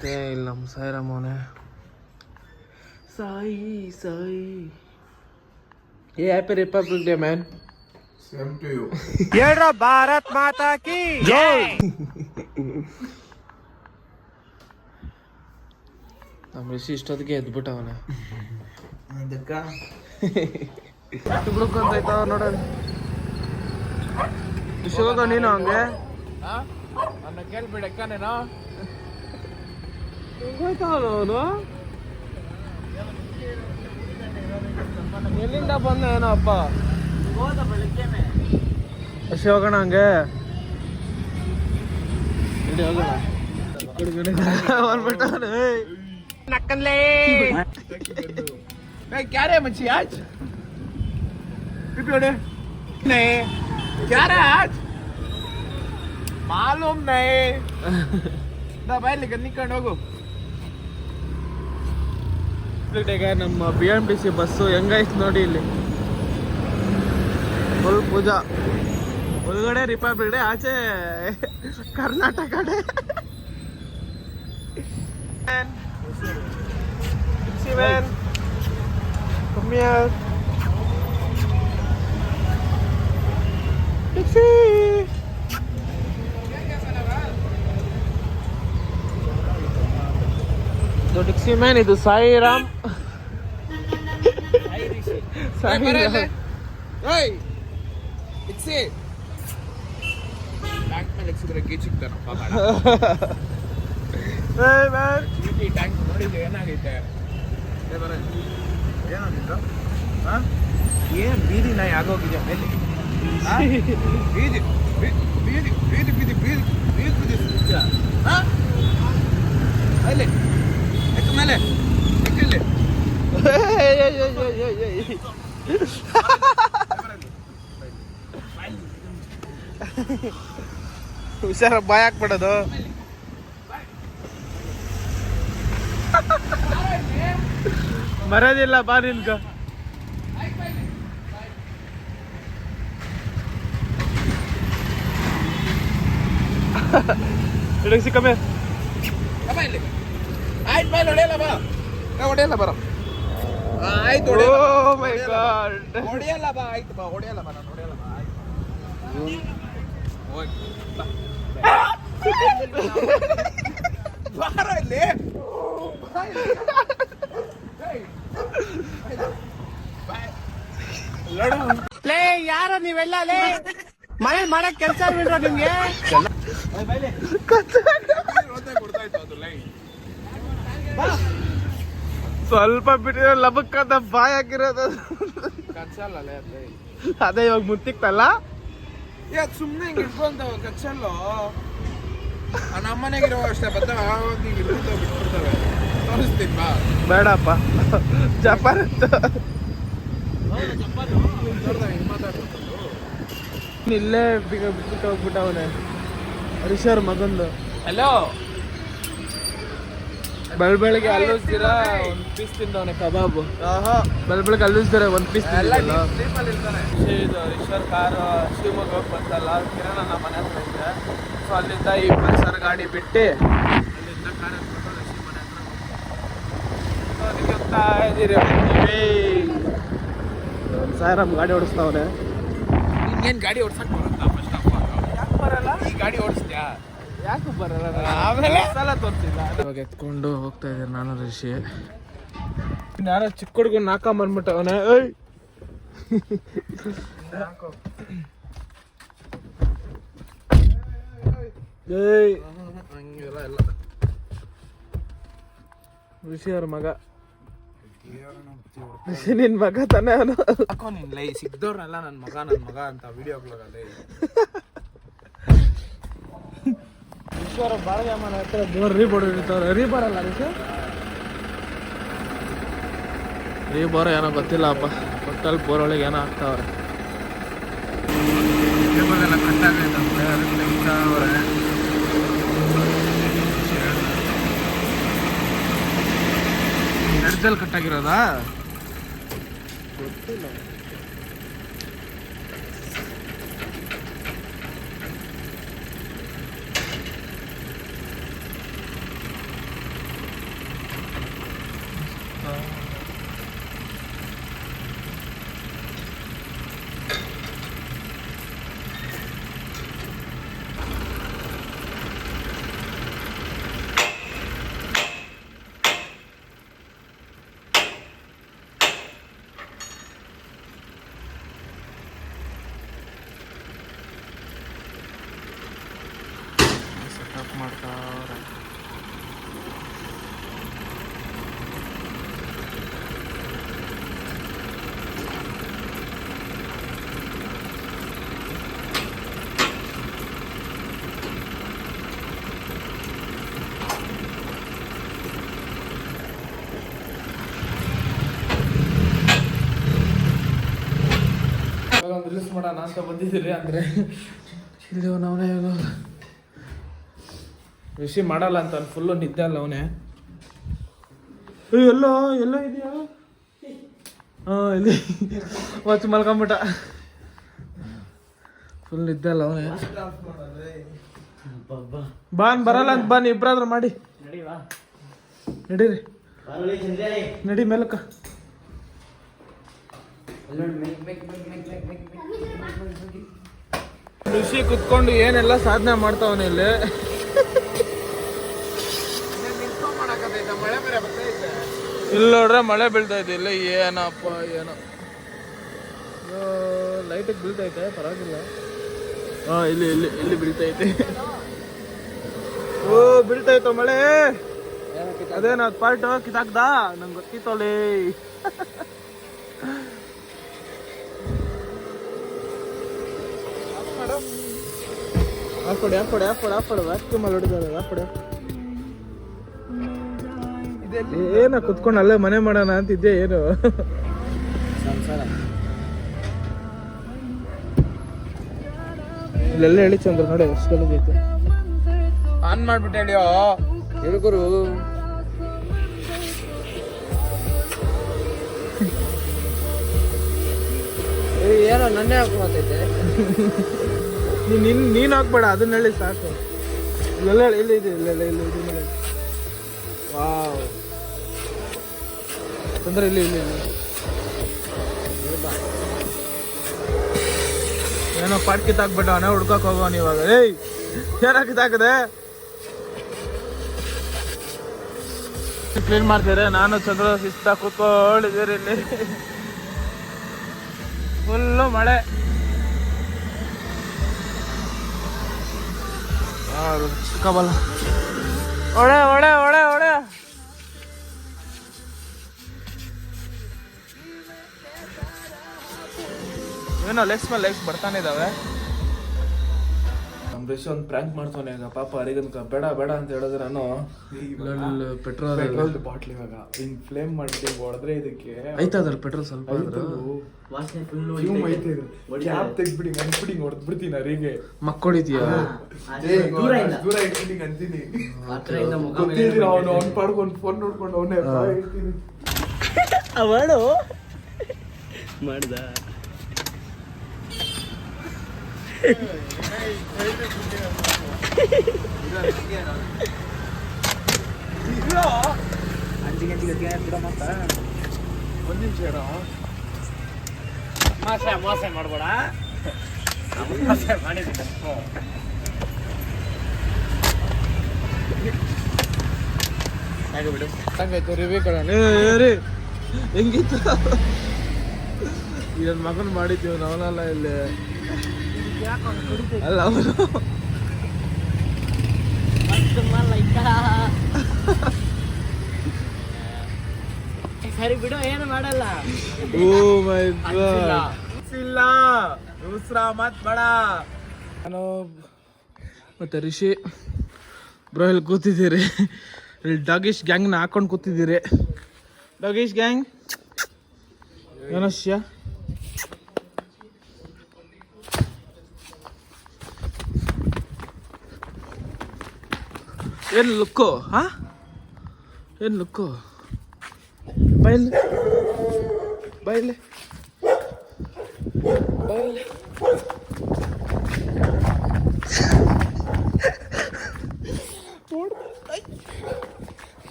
ಮಾತೇ ಇಲ್ಲ ನಮ್ಮ ಸಾಯಿರಾಮವನೇ. ಸಾಯಿ ಸಾಯಿ. ಏ happy republic day man. Same to you. ಹೇಳ್ರ ಭಾರತ್ ಮಾತಾ ಕಿ ಜೈ. ನಮ್ಮ ಋಷಿ ಇಷ್ಟೊತ್ತಿಗೆ ಎದ್ಬಿಟ್ಟವನ. ತುಗ್ಲುಕೊಂತಾಯ್ತಾವ ನೋಡೋಣ. ಶಿವಗ ನೀನು ಹಂಗೆ ನನ್ನ ಕೇಳ್ಬಿಡಕ್ಕ ನೀನು. ಹೋಯ್ತಾವನ ಅವನು. ಎಲ್ಲಿಂದ ಬಂದ ಏನೋ ಅಪ್ಪ. ಶಿವಗಣ ಹಂಗೆ ಬಂದ್ಬಿಟ್ಟವನು. ನಕ್ಕನ್ಲೇ क्या रे मच्छी आज? पिपड़े नहीं क्या रहा आज? मालूम नहीं. ना भाई लेकिन निकल होगो. ನಮ್ಮ BMTC ಬಸ್ಸು ಹೆಂಗೈತೆ ನೋಡಿ ಇಲ್ಲಿ. ಫುಲ್ ಪೂಜಾ. ಒಳಗಡೆ ರಿಪಬ್ಲಿಕ್ ಡೇ, ಆಚೆ Karnataka day. Come here. Dixie. So Dixie man, ಇದು Sairam. Sairam. Hey, it's it. Tank ಮೇಲೆ ಎಕ್ಸಿದ್ರೆ ಗೀಚ್ ಸಿಗ್ತಾನಪ್ಪ. Hey man. ಈ ಟ್ಯಾಂಕ್ ನೋಡಿದ್ರೆ ಏನಾಗೈತೆ? ಏನಾಗಿತ್ತು? ಏನು ಬೀದಿ ನಾಯಿ ಆಗೋಗಿದ್ಯಾ ಮೇಲೆ? ಬೀದಿ ಬೀದಿ ಬೀದಿ ಬೀದಿ ಬೀದಿ ಬೀದಿ ಬೀದಿ ಬೀದಿ ಅಲ್ಲಿ ಎಕ್ಕ ಮೇಲೆ ಎಕ್ಕಲ್ಲಿ ಹುಷಾರ ಬಾಯ್ ಹಾಕ್ಬಿಡೋದು. ಮರ್ಯಾದಿಲ್ಲ ಬಾ ನಿನ್ಗ. ಸಿಕ್ಕಮ್ಮೆ ಆಯ್ತು ಮೇಲೆ ಹೊಡೆಯಲ್ಲ ಬಾ. ಹೊಡೆಯಲ್ಲ ಬರ. ಆಯ್ತು ಓ ಮೈ ಗಾಡ್. ಹೊಡೆಯಲ್ಲ ಬಾ. ಆಯ್ತು ಬಾ ಹೊಡೆಯಲ್ಲ ಬಾ. ನಾನು ಹೊಡೆಯಲ್ಲ ಬಾ. ಬಾರ ಇಲ್ಲಿ. ಲೇ ಯಾರ ನೀವೆಲ್ಲ ಲೇ ಮನೆ ಮಾಡಕ್ ಕೆಲಸ ಬಿಡ್ರ ನಿಮ್ಗೆ. ಸ್ವಲ್ಪ ಬಿಟ್ಟಿರೋ ಲಬಕ್ಕಂತ ಬಾಯ್ ಹಾಕಿರೋದು. ಕಚ್ಚಲ್ಲ ಅದೇ ಇವಾಗ ಮುತ್ತಿಕ್ತಲ್ಲ. ಯಾಕೆ ಸುಮ್ಮನೆ ಹಿಂಗೆ ಇಟ್ಕೊಂತಾವ ಕಚ್ಚಲ್ಲೋ. ನಮ್ಮನೆಗಿರೋ ಅಷ್ಟೇ ಬರ್ತಾವೆ. ಬಿಟ್ಬಿಡ್ತವೆ. ತೋರಿಸ್ತೀನಿ ಬಾ. ಬೇಡಪ್ಪ ಜಪಾನ್ ಇಲ್ಲೇ ಬಿಟ್ಟು ಹೋಗ್ಬಿಟ್ಟವನೆ. ರಿಷರ್ ಮಗಂದು. ಹಲೋ ಬೆಳಗ್ಗೆ ಅಲ್ಲೂಸ್ತೀರ ಒಂದ್ ಪೀಸ್ ತಿಂದವನೆ ಕಬಾಬು. ಬೆಳಗ್ಗೆ ಅಲ್ಲೂಸ್ತಾರೆ ಒಂದ್ ಪೀಸ್. ಇದು ರಿಷರ್ ಕಾರು ಶಿವಮೊಗ್ಗ ಬಂತಲ್ಲ, ಕಿರಣ ನಮ್ಮ ಮನೆ ಹತ್ರ ಇದೆ. ಸೊ ಅಲ್ಲಿಂದ ಈ ಪಲ್ಸರ್ ಗಾಡಿ ಬಿಟ್ಟು ಅಲ್ಲಿಂದ ಕಾರ್ ಎತ್ಕೊಂಡು ರಿಷಿ ಮನೆ ಹತ್ರ ಹೋಗ್ತಾ ಇದೀರಿ. ಸಾಯಿರಾಮ್ ಗಾಡಿ ಓಡಿಸ್ತಾವನೆ. ನಿನ್ಗೇನು ಗಾಡಿ ಓಡ್ಸಕ್ ಬರುತ್ತಾ? ಫಸ್ಟ್ ಆಫ್ ಆಲ್ ಯಾಕೆ ಬರಲ್ಲ? ಈ ಗಾಡಿ ಓಡಿಸ್ತೀಯಾ? ಯಾಕೆ ಬರಲ್ಲ? ಆಮೇಲೆ ಸಲ ತೋರಿಸಿಲ್ಲ. ಇವಾಗ ಎತ್ಕೊಂಡು ಹೋಗ್ತಾ ಇದ್ದೀನಿ ನಾನು ರಿಷಿ. ಯಾರೋ ಚಿಕ್ಕ ಹುಡುಗನ್ ನಾಕೊಂಬಂದ್ಬಿಟ್ಟವನೆ. ಋಷಿ ಅವ್ರ ಮಗ. ಋಷಿ ನಿನ್ ಮಗ ತಾನೇ ಅವನು. ಸಿಗ್ದವ್ರಲ್ಲ ನನ್ನ ಮಗ ಅಂತ ವಿಡಿಯೋಗಳಲ್ಲಿ. ರಿಷಿ ಬಾಳಿಗೆ ಮನೆ ಹತ್ರ ಬೋರ್ ರೀಬೋರ್ ಇರ್ತಾವ್ರೆ. ರೀಬೋರ್ ಅಲ್ಲ ರಿಷಿ? ರೀಬೋರ್ ಏನೋ ಗೊತ್ತಿಲ್ಲ ಅಪ್ಪ. ಒಟ್ಟಲ್ಲಿ ಬೋರ್ ಒಳಗೆ ಏನೋ ಹಾಕ್ತಾವ್ರೆ. ಎಡ್ಜಲ್ಲಿ ಕಟ್ಟಾಗಿರೋದಾ ಗೊತ್ತಿಲ್ಲ. ರಿಲ್ಯಾಕ್ಸ್ ಮಾಡೋಣ ಅಂತ ಬಂದಿದ್ದೀರಿ. ಅಂದರೆ ಇಲ್ಲಿ ಅವನೇ ಋಷಿ ಮಾಡಲ್ಲ ಅಂತ ಫುಲ್ಲು ನಿದ್ದೆ ಅಲ್ಲ ಅವನೇ. ಎಲ್ಲೋ ಇದೆಯಾ? ಹಾಂ, ಇಲ್ಲಿ ವಾಚ್ ಮಲ್ಕೊಂಬಿಟ್ಟ. ಫುಲ್ ನಿದ್ದೆ ಅಲ್ಲ ಅವನೇ. ಬಾನ್ ಬರಲ್ಲ ಅಂತ ಬಾನ್ ಇಬ್ಬರಾದ್ರೂ ಮಾಡಿ ನಡೀರಿ. ನಡಿ ಮೇಲಕ್ಕ. ಋಷಿ ಕುತ್ಕೊಂಡು ಏನೆಲ್ಲ ಸಾಧನೆ ಮಾಡ್ತಾವನೆ ಇಲ್ಲಿ. ಇಲ್ಲಿ ನೋಡ್ರೆ ಮಳೆ ಬೀಳ್ತಾ ಇದೆ. ಇಲ್ಲ ಏನಪ್ಪ ಏನೋ ಲೈಟಿಗೆ ಬೀಳ್ತೈತೆ, ಪರವಾಗಿಲ್ಲ. ಹಾಂ, ಇಲ್ಲಿ ಇಲ್ಲಿ ಇಲ್ಲಿ ಬೀಳ್ತೈತೆ. ಓ ಬೀಳ್ತಾಯ್ತು ಮಳೆ. ಅದೇನ ಪಾರ್ಟ್ ಕಿತ್ತಾಕ್ದ ನಂಗೆ ಗೊತ್ತಿತ್ತೋಲಿ. ಹಾಕೊಡಿ ವ್ಯಾಕ್ಯೂಮ್ ಅಲ್ಲಿ ಹೊಡಿದಾರೆ. ಹಾಕೊಡಿ. ಏನ ಕುತ್ಕೊಂಡು ಅಲ್ಲೇ ಮನೆ ಮಾಡೋಣ ಅಂತಿದ್ದೆ. ಏನು ಇಲ್ಲೆಲ್ಲ ಹೇಳಿ ಚಂದ್ರ ನೋಡಿ ಎಷ್ಟು ಗಲೀಜೈತೆ. ಆನ್ ಮಾಡ್ಬಿಟ್ಟು ಹೇಳಿಯೋ ಹೇಳ್ಕೊರು. ಏನೋ ನನ್ನೇ ಹಾಕೋತೈತೆ. ನೀನು ಹಾಕ್ಬೇಡ, ಅದನ್ನ ಹೇಳಿ ಸಾಕು. ಇಲ್ಲೆಲ್ಲ ಇಲ್ಲಿ ಇದೆ, ಇಲ್ಲೆಲ್ಲ ಇಲ್ಲಿ ಇದೆ. ವಾವ್ ತೊಂದರೆ ಇಲ್ಲಿ ಇಲ್ಲಿ ಏನೋ ಪಾಟ್ ಕಿತ್ತಾಕ್ಬಿಟ್ಟು ಅವನೇ ಹುಡ್ಕಕ್ ಹೋಗೋನು ಇವಾಗ. ಏಯ್ ಏನೋ ಕಿತ್ತಾಕದೆ. ಕ್ಲೀನ್ ಮಾಡ್ತೀರಿ. ನಾನು ಚಂದ್ರ ಶಿಸ್ತ ಕೂತ್ಕೊಂಡಿದ್ದೀರಿ ಇಲ್ಲಿ. ಫುಲ್ಲು ಮಳೆ. ಸಿಕ್ಕಬಲ್ಲ. ಒಳೆ ಒಳೆ ಒಳೆ ಒಳೆ. ಏನೋ ಲೆಗ್ಸ್ ಮೇಲೆ ಲೆಗ್ಸ್ ಬರ್ತಾನೆ ಇದಾವೆ. ನಮ್ಮ ರಿಷಿ ಒಂದು ಪ್ರ್ಯಾಂಕ್ ಮಾಡ್ತಾನೆ ಈಗ. ಪಾಪ ಅರಿಗನ್ಕ ಬೇಡ ಬೇಡ ಅಂತ ಹೇಳಿದ್ರೆ ನಾನು ಪೆಟ್ರೋಲ್ ಬಾಟ್ಲಿ ಇವಾಗ ಹಿಂಗ್ ಫ್ಲೇಮ್ ಮಾಡಿ ಹೊಡೆದ್ರೆ ಇದಕ್ಕೆ ಐತದ್ರ ಪೆಟ್ರೋಲ್ ಸ್ವಲ್ಪ ತೆಗ್ಬಿಡಿ ಅನ್ಬಿಡಿ ಹೊಡೆದ್ಬಿಡ್ತೀನಿ. ಅರಿಗೆ ಮಕ್ಕೊಡಿದ್ಯಾ ದೂರ ಇಟ್ಬಿಟ್ಟು ಅಂತೀನಿ. ಅವನು ಅವ್ನು ಪಾಡ್ಕೊಂಡು ಫೋನ್ ನೋಡ್ಕೊಂಡು ಅವನೇ ಹೇಳ್ತೀನಿ. ಅವಳು ಮಾಡ್ದ. ಒಂದ್ ನಿಮಿಷ ಇರೋ. ಮೋಸ ಮಾಡ್ಬೇಡ. ಬಿಡು ಹಂಗಾಯ್ತು. ರಿವ್ಯೂ ಕಣ ಹೆಂಗಿತ್ತು. ಈ ನನ್ನ ಮಗನ್ ಮಾಡಿದ್ದೀವಿ ನಾವನಲ್ಲ ಇಲ್ಲಿ. ಅಲ್ಲ ಅವನು ಸರಿ ಬಿಡು, ಏನು ಮಾಡಲ್ಲ. ಓ ಮೈ ಗಾಡ್. ಇಲ್ಲ ದೂಸರಾ ಮತ್ ಬಡ. ನಾನು ಮತ್ತೆ ರಿಷಿ ಬ್ರೋ ಇಲ್ಲಿ ಕೂತಿದ್ದೀರಿ. ಇಲ್ಲಿ ಡಾಗಿಶ್ ಗ್ಯಾಂಗ್ನ ಹಾಕೊಂಡು ಕೂತಿದ್ದೀರಿ. ಡಾಗಿಶ್ ಗ್ಯಾಂಗ್ ಏನಶ್ಯ. ಏನು ಲುಕ್ಕು? ಹಾ ಏನು ಲುಕ್ಕು? ಬೈಲಿ ಬೈಲಿ ಬೈಲಿ.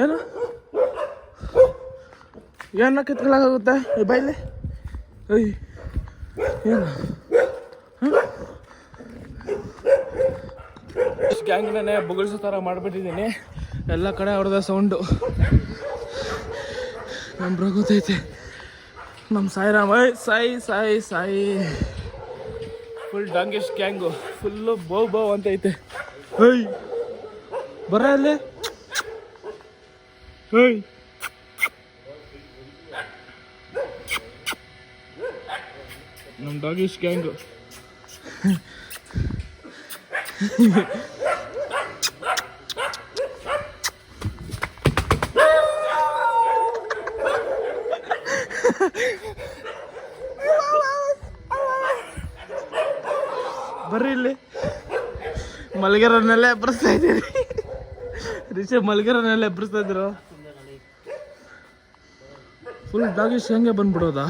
ಏನು ಏನ ಕಿತ್ಕೊಳ್ಳಾಗುತ್ತೆ ಬೈಲಿ. ಅಯ್ಯ ಏನು ಗ್ಯಾಂಗ್ನೇ ಬೊಗಳ್ಸೋ ಥರ ಮಾಡಿಬಿಟ್ಟಿದ್ದೀನಿ. ಎಲ್ಲ ಕಡೆ ಅವ್ರದ್ದು ಸೌಂಡು ನಮ್ಮ ಬ್ರೋ ಗೊತ್ತೈತೆ. ನಮ್ಮ ಸಾಯಿರಾಮ ಸಾಯಿ ಸಾಯಿ ಸಾಯಿ ಫುಲ್ ಡಾಂಗೇಶ್ ಗ್ಯಾಂಗು ಫುಲ್ಲು ಬೌ ಅಂತೈತೆ. ಹೇಯ್ ಬರ ಅಲ್ಲಿ. ಹೇಯ್ ನಮ್ಮ ಡಾಗಿಶ್ ಗ್ಯಾಂಗು. ಬರ್ರಿ ಇಲ್ಲಿ ಮಲ್ಗೆರನ್ನೆಲ್ಲ ಎಬ್ಬರಿಸ್ತಾ ಇದ್ದೀರಿ. ರಿಷಬ್ ಮಲ್ಗೆರನ್ನೆಲ್ಲ ಎಬ್ಬರಿಸ್ತಾ ಇದ್ರು. ಫುಲ್ ಡಾಗಿಶ್ ಹೆಂಗೆ ಬಂದ್ಬಿಡೋದಾ?